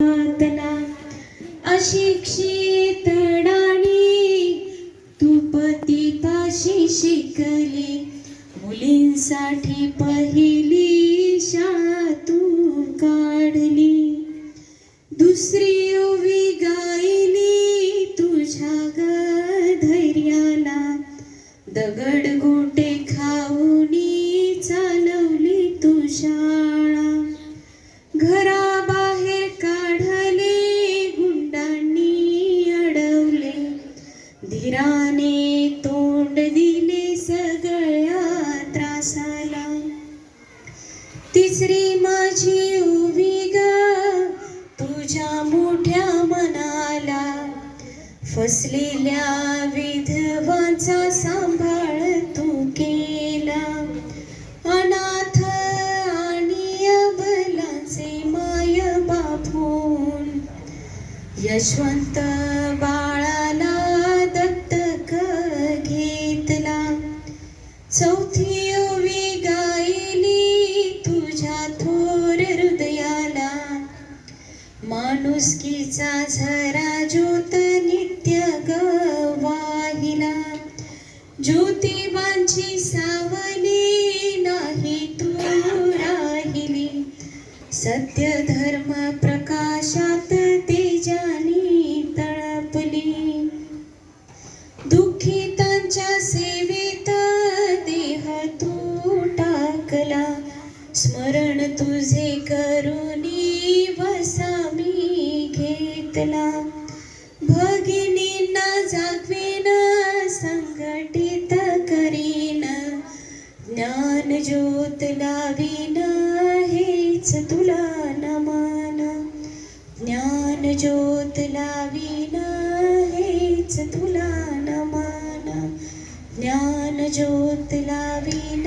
तला अशिक्षित डाणी तू पतीपाशी शिकली, मुलींसाठी पहिली शाळा तू काढली. दुसरी ओवी गायली तुझ्या धैर्याला, दगड गोटे खाऊनी चालवली तू शाळा. घराबाहेर काढले गुंडांनी अडवले, धीराने तोंड दिले सगळ्या त्रासाला. तिसरी माझी उभी ग तुझ्या मोठ्या मनाला, फसलेल्या विधवांचा सांभाळ तू केला. अनाथ आणि अबलाचे माय बापून यशवंत बाळाला दत्तक घेतला. चौथी ओवी गायली तुझ्या थोर हृदयाला, माणुसकीचा झरा ज्योत नित्य वाहिला. ज्योतिबांची सावली नाही तू राहिली, सत्य धर्म प्रकाशात तेजानी तळपली. दुःखितांच्या सेवेत देह तू टाकला, स्मरण तुझे करुणी वसा मी घेतला. भगिनींना जागवेन संघटित करीन, ज्ञान ज्योत लावीन हेच तुला नमन. ज्ञान ज्योत लावीन हेच तुला नमन. ज्ञान ज्योत लावीन